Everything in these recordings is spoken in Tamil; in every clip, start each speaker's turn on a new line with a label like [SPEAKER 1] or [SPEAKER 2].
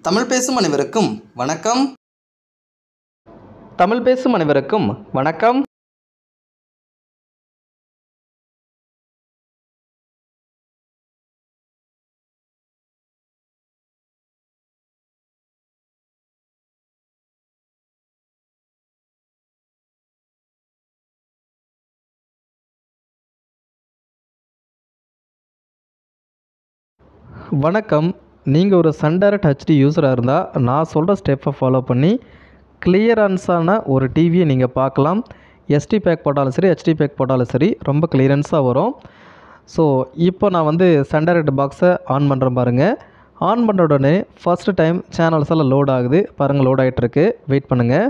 [SPEAKER 1] தமிழ் பேசும் அனைவருக்கும் வணக்கம். தமிழ் பேசும் அனைவருக்கும் வணக்கம். வணக்கம். நீங்கள் ஒரு சன் டைரக்ட் ஹெச்டி யூஸராக இருந்தால் நான் சொல்கிற ஸ்டெப்பை ஃபாலோ பண்ணி கிளியரன்ஸான ஒரு டிவியை நீங்கள் பார்க்கலாம். எஸ்டி பேக் போட்டாலும் சரி, ஹெச்டி பேக் போட்டாலும் சரி, ரொம்ப கிளியரன்ஸாக வரும். ஸோ இப்போ நான் சன் டைரக்ட் பாக்ஸை ஆன் பண்ணுறேன் பாருங்கள். ஆன் பண்ண உடனே ஃபஸ்ட்டு டைம் சேனல்ஸ் எல்லாம் லோட் ஆகுது பாருங்கள். லோட் ஆகிட்டுருக்கு, வெயிட் பண்ணுங்கள்.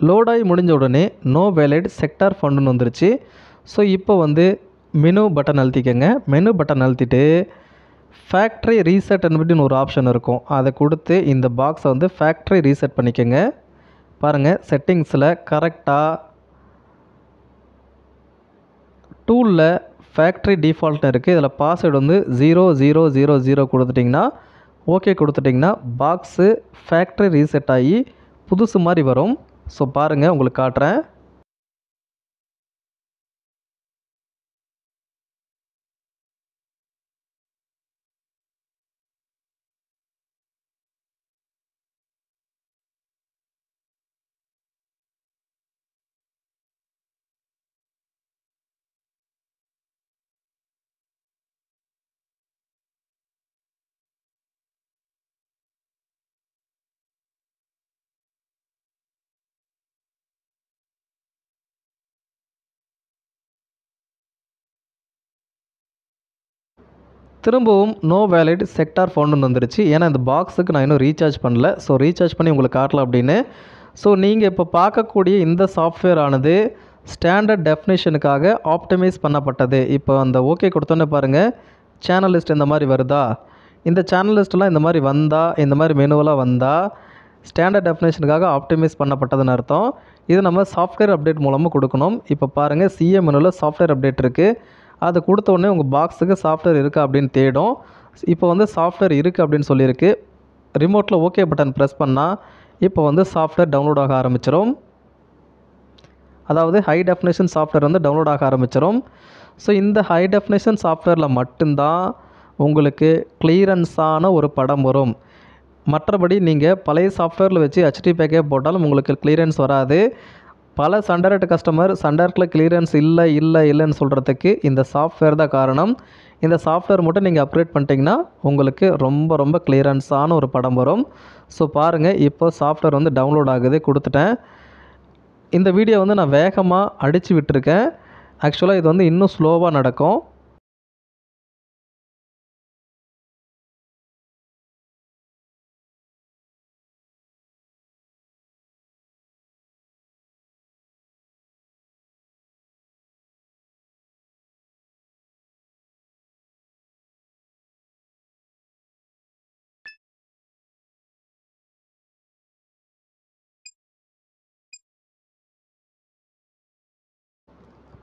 [SPEAKER 1] லோடாகி முடிஞ்ச உடனே நோ வேலிட் செக்டார் ஃபண்டுன்னு வந்துருச்சு. ஸோ இப்போ மெனு பட்டன் அழுத்திக்கங்க. மெனு பட்டன் அழுத்திட்டு ஃபேக்ட்ரி ரீசெட் அப்படின்னு ஒரு ஆப்ஷன் இருக்கும். அதை கொடுத்து இந்த பாக்ஸை ஃபேக்ட்ரி ரீசெட் பண்ணிக்கோங்க. பாருங்கள், செட்டிங்ஸில் கரெக்டாக டூலில் ஃபேக்ட்ரி டிஃபால்ட்னு இருக்குது. இதில் பாஸ்வேர்டு 0000 கொடுத்துட்டிங்கன்னா, ஓகே கொடுத்துட்டிங்கன்னா பாக்ஸு ஃபேக்ட்ரி ரீசெட் ஆகி புதுசு மாதிரி வரும். ஸோ பாருங்கள், உங்களுக்கு காட்டுறேன். திரும்பவும் நோ வேலிட் செக்டார் ஃபவுண்டுன்னு வந்துருச்சு. ஏன்னா இந்த பாக்ஸுக்கு நான் இன்னும் ரீசார்ஜ் பண்ணல. ஸோ ரீசார்ஜ் பண்ணி உங்களுக்கு காட்டலாம் அப்படின்னு. ஸோ நீங்கள் இப்போ பார்க்கக்கூடிய இந்த சாஃப்ட்வேர் ஆனது ஸ்டாண்டர்ட் டெஃபினேஷனுக்காக ஆப்டிமைஸ் பண்ணப்பட்டது. இப்போ அந்த ஓகே கொடுத்தோன்னே பாருங்கள், சேனல் லிஸ்ட் இந்த மாதிரி வருதா. இந்த சேனல் லிஸ்ட்டெலாம் இந்த மாதிரி வந்தால், இந்த மாதிரி மெனுவெலாம் வந்தால் ஸ்டாண்டர்ட் டெஃபினேஷனுக்காக ஆப்டிமைஸ் பண்ணப்பட்டதுன்னு அர்த்தம். இது நம்ம சாஃப்ட்வேர் அப்டேட் மூலமாக கொடுக்கணும். இப்போ பாருங்கள், சிஎம் மெனுவில் சாஃப்ட்வேர் அப்டேட் இருக்குது. அது கொடுத்த உடனே உங்கள் பாக்ஸுக்கு சாஃப்ட்வேர் இருக்கா அப்படின்னு தேடும். இப்போ சாஃப்ட்வேர் இருக்குது அப்படின்னு சொல்லியிருக்கு. ரிமோட்டில் ஓகே பட்டன் ப்ரெஸ் பண்ணால் இப்போ சாஃப்ட்வேர் டவுன்லோட் ஆக ஆரம்பிச்சிடும். அதாவது ஹை டெஃபினேஷன் சாஃப்ட்வேர் டவுன்லோட் ஆக ஆரம்பிச்சிடும். ஸோ இந்த ஹை டெஃபினேஷன் சாஃப்ட்வேரில் மட்டும்தான் உங்களுக்கு கிளியரன்ஸான ஒரு படம் வரும். மற்றபடி நீங்கள் பழைய சாஃப்ட்வேரில் வச்சு ஹெச்டி பேக்கே போட்டாலும் உங்களுக்கு கிளியரன்ஸ் வராது. பல சன் டைரக்ட் கஸ்டமர் சன் டைரக்டில் கிளியரன்ஸ் இல்லைன்னு சொல்கிறதுக்கு இந்த சாஃப்ட்வேர் தான் காரணம். இந்த சாஃப்ட்வேர் மட்டும் நீங்கள் அப்கிரேட் பண்ணிட்டீங்கன்னா உங்களுக்கு ரொம்ப ரொம்ப கிளியரன்ஸான ஒரு படம் வரும். ஸோ பாருங்கள், இப்போ சாஃப்ட்வேர் டவுன்லோட் ஆகுது, கொடுத்துட்டேன். இந்த வீடியோ நான் வேகமாக அடித்து விட்டுருக்கேன். ஆக்சுவலாக இது இன்னும் ஸ்லோவாக நடக்கும்.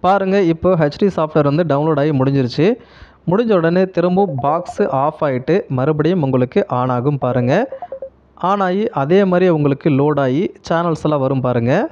[SPEAKER 1] பாருங்கள், இப்போ ஹெச்டி சாஃப்ட்வேர் டவுன்லோட் ஆகி முடிஞ்சிருச்சு. முடிஞ்ச உடனே திரும்பவும் பாக்ஸு ஆஃப் ஆகிட்டு மறுபடியும் உங்களுக்கு ஆன் ஆகும் பாருங்கள். ஆன் ஆகி அதே மாதிரி உங்களுக்கு லோட் ஆகி சேனல்ஸ் எல்லாம் வரும் பாருங்கள்.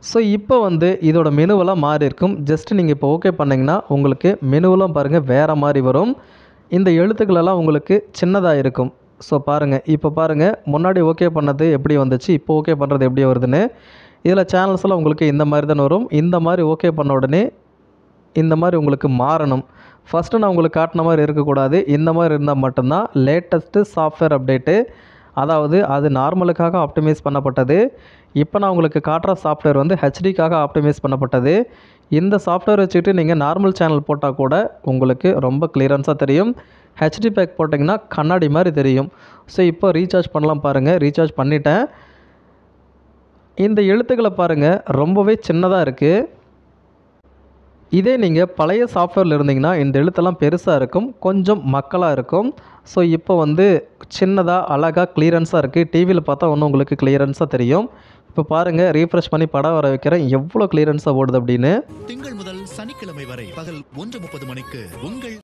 [SPEAKER 1] ஸோ இப்போ வந்து இதோட மெனுவெல்லாம் மாறி இருக்கும். ஜஸ்ட் நீங்கள் இப்போ ஓகே பண்ணிங்கன்னா உங்களுக்கு மெனுவெல்லாம் பாருங்கள் வேறு மாதிரி வரும். இந்த எழுத்துக்களெல்லாம் உங்களுக்கு சின்னதாக இருக்கும். ஸோ பாருங்கள், இப்போ பாருங்கள் முன்னாடி ஓகே பண்ணது எப்படி வந்துச்சு, இப்போ ஓகே பண்ணுறது எப்படி வருதுன்னு. இதில் சேனல்ஸ்லாம் உங்களுக்கு இந்த மாதிரி தானே வரும். இந்த மாதிரி ஓகே பண்ண உடனே இந்த மாதிரி உங்களுக்கு மாறணும். ஃபஸ்ட்டு நான் உங்களுக்கு காட்டின மாதிரி இருக்கக்கூடாது. இந்த மாதிரி இருந்தால் மட்டும்தான் லேட்டஸ்ட்டு சாஃப்ட்வேர் அப்டேட்டு. அதாவது அது நார்மலுக்காக ஆப்டிமைஸ் பண்ணப்பட்டது. இப்போ நான் உங்களுக்கு காட்டுற சாஃப்ட்வேர் வந்து ஹெச்டிக்காக ஆப்டிமைஸ் பண்ணப்பட்டது. இந்த சாஃப்ட்வேர் வச்சுக்கிட்டு நீங்கள் நார்மல் சேனல் போட்டால் கூட உங்களுக்கு ரொம்ப கிளியரன்ஸாக தெரியும். ஹெச்டி பேக் போட்டிங்கன்னா கண்ணாடி மாதிரி தெரியும். ஸோ இப்போ ரீசார்ஜ் பண்ணலாம் பாருங்கள். ரீசார்ஜ் பண்ணிட்டேன். இந்த எழுத்துக்களை பாருங்கள் ரொம்பவே சின்னதாக இருக்குது. இதே நீங்கள் பழைய சாஃப்ட்வேரில் இருந்தீங்கன்னா இந்த எழுத்தெல்லாம் பெருசாக இருக்கும், கொஞ்சம் மக்களாக இருக்கும். ஸோ இப்போ வந்து சின்னதாக அழகாக கிளியரன்ஸாக இருக்குது. டிவியில் பார்த்தா இன்னும் உங்களுக்கு கிளியரன்ஸாக தெரியும். இப்போ பாருங்கள் ரீஃப்ரெஷ் பண்ணி படம் வர வைக்கிறேன், எவ்வளோ கிளியரன்ஸாக ஓடுது அப்படின்னு.
[SPEAKER 2] திங்கள் முதல் சனிக்கிழமை வரை பகல் 1:30 மணிக்கு உங்கள்